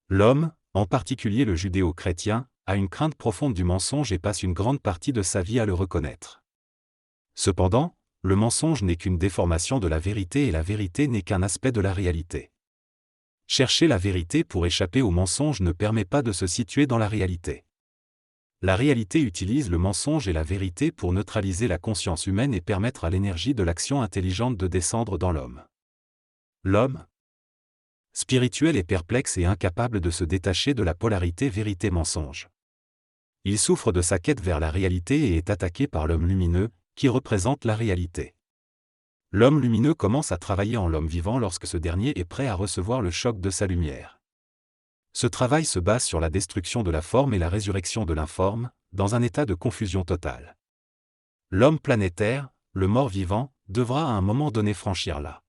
L'homme, en particulier le judéo-chrétien, a une crainte profonde du mensonge et passe une grande partie de sa vie à le reconnaître. Cependant, le mensonge n'est qu'une déformation de la vérité et la vérité n'est qu'un aspect de la réalité. Chercher la vérité pour échapper au mensonge ne permet pas de se situer dans la réalité. La réalité utilise le mensonge et la vérité pour neutraliser la conscience humaine et permettre à l'énergie de l'action intelligente de descendre dans l'homme. L'homme spirituel est perplexe et incapable de se détacher de la polarité vérité-mensonge. Il souffre de sa quête vers la réalité et est attaqué par l'homme lumineux, qui représente la réalité. L'homme lumineux commence à travailler en l'homme vivant lorsque ce dernier est prêt à recevoir le choc de sa lumière. Ce travail se base sur la destruction de la forme et la résurrection de l'informe, dans un état de confusion totale. L'homme planétaire, le mort-vivant, devra à un moment donné franchir la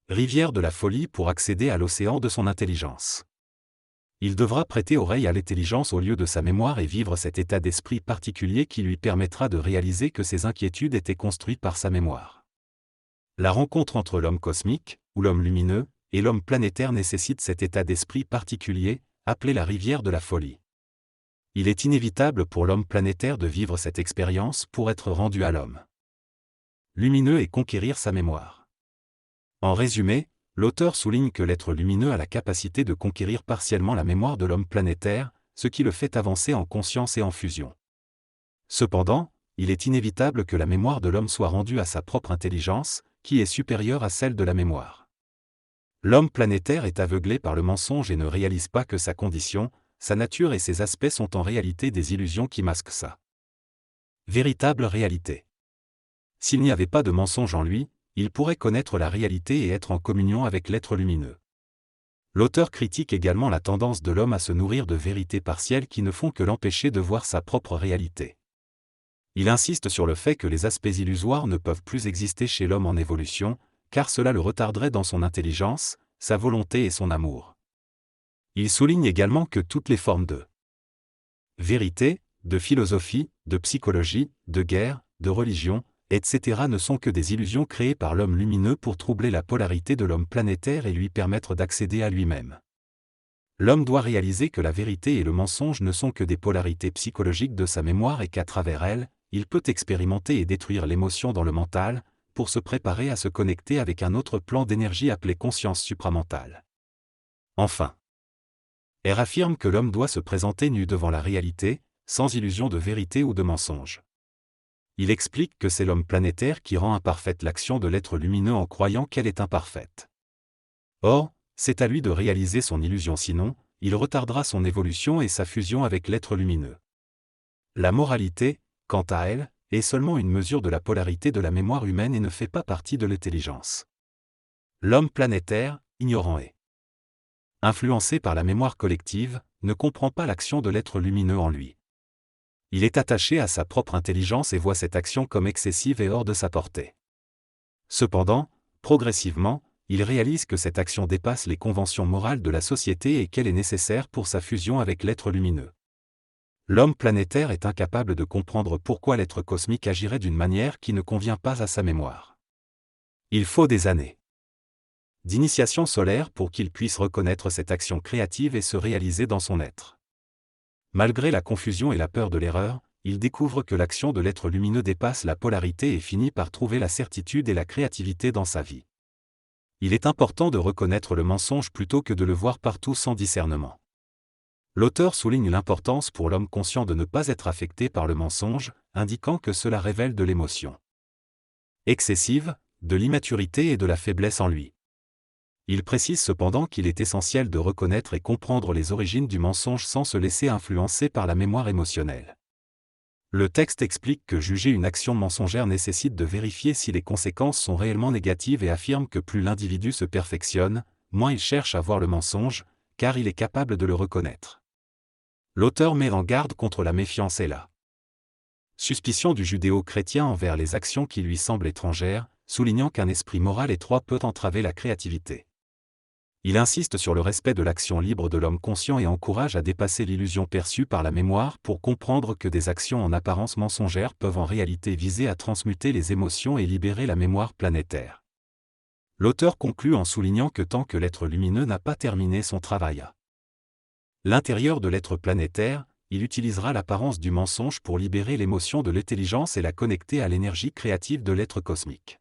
rivière de la folie pour accéder à l'océan de son intelligence. Il devra prêter oreille à l'intelligence au lieu de sa mémoire et vivre cet état d'esprit particulier qui lui permettra de réaliser que ses inquiétudes étaient construites par sa mémoire. La rencontre entre l'homme cosmique, ou l'homme lumineux, et l'homme planétaire nécessite cet état d'esprit particulier, appelé la rivière de la folie. Il est inévitable pour l'homme planétaire de vivre cette expérience pour être rendu à l'homme lumineux et conquérir sa mémoire. En résumé, l'auteur souligne que l'être lumineux a la capacité de conquérir partiellement la mémoire de l'homme planétaire, ce qui le fait avancer en conscience et en fusion. Cependant, il est inévitable que la mémoire de l'homme soit rendue à sa propre intelligence, qui est supérieure à celle de la mémoire. L'homme planétaire est aveuglé par le mensonge et ne réalise pas que sa condition, sa nature et ses aspects sont en réalité des illusions qui masquent sa véritable réalité. S'il n'y avait pas de mensonge en lui, il pourrait connaître la réalité et être en communion avec l'être lumineux. L'auteur critique également la tendance de l'homme à se nourrir de vérités partielles qui ne font que l'empêcher de voir sa propre réalité. Il insiste sur le fait que les aspects illusoires ne peuvent plus exister chez l'homme en évolution, car cela le retarderait dans son intelligence, sa volonté et son amour. Il souligne également que toutes les formes de vérité, de philosophie, de psychologie, de guerre, de religion, etc. ne sont que des illusions créées par l'homme lumineux pour troubler la polarité de l'homme planétaire et lui permettre d'accéder à lui-même. L'homme doit réaliser que la vérité et le mensonge ne sont que des polarités psychologiques de sa mémoire et qu'à travers elles, il peut expérimenter et détruire l'émotion dans le mental, pour se préparer à se connecter avec un autre plan d'énergie appelé conscience supramentale. Enfin, elle affirme que l'homme doit se présenter nu devant la réalité, sans illusion de vérité ou de mensonge. Il explique que c'est l'homme planétaire qui rend imparfaite l'action de l'être lumineux en croyant qu'elle est imparfaite. Or, c'est à lui de réaliser son illusion sinon, il retardera son évolution et sa fusion avec l'être lumineux. La moralité, quant à elle, est seulement une mesure de la polarité de la mémoire humaine et ne fait pas partie de l'intelligence. L'homme planétaire, ignorant et influencé par la mémoire collective, ne comprend pas l'action de l'être lumineux en lui. Il est attaché à sa propre intelligence et voit cette action comme excessive et hors de sa portée. Cependant, progressivement, il réalise que cette action dépasse les conventions morales de la société et qu'elle est nécessaire pour sa fusion avec l'être lumineux. L'homme planétaire est incapable de comprendre pourquoi l'être cosmique agirait d'une manière qui ne convient pas à sa mémoire. Il faut des années d'initiation solaire pour qu'il puisse reconnaître cette action créative et se réaliser dans son être. Malgré la confusion et la peur de l'erreur, il découvre que l'action de l'être lumineux dépasse la polarité et finit par trouver la certitude et la créativité dans sa vie. Il est important de reconnaître le mensonge plutôt que de le voir partout sans discernement. L'auteur souligne l'importance pour l'homme conscient de ne pas être affecté par le mensonge, indiquant que cela révèle de l'émotion excessive, de l'immaturité et de la faiblesse en lui. Il précise cependant qu'il est essentiel de reconnaître et comprendre les origines du mensonge sans se laisser influencer par la mémoire émotionnelle. Le texte explique que juger une action mensongère nécessite de vérifier si les conséquences sont réellement négatives et affirme que plus l'individu se perfectionne, moins il cherche à voir le mensonge, car il est capable de le reconnaître. L'auteur met en garde contre la méfiance et la suspicion du judéo-chrétien envers les actions qui lui semblent étrangères, soulignant qu'un esprit moral étroit peut entraver la créativité. Il insiste sur le respect de l'action libre de l'homme conscient et encourage à dépasser l'illusion perçue par la mémoire pour comprendre que des actions en apparence mensongères peuvent en réalité viser à transmuter les émotions et libérer la mémoire planétaire. L'auteur conclut en soulignant que tant que l'être lumineux n'a pas terminé son travail à l'intérieur de l'être planétaire, il utilisera l'apparence du mensonge pour libérer l'émotion de l'intelligence et la connecter à l'énergie créative de l'être cosmique.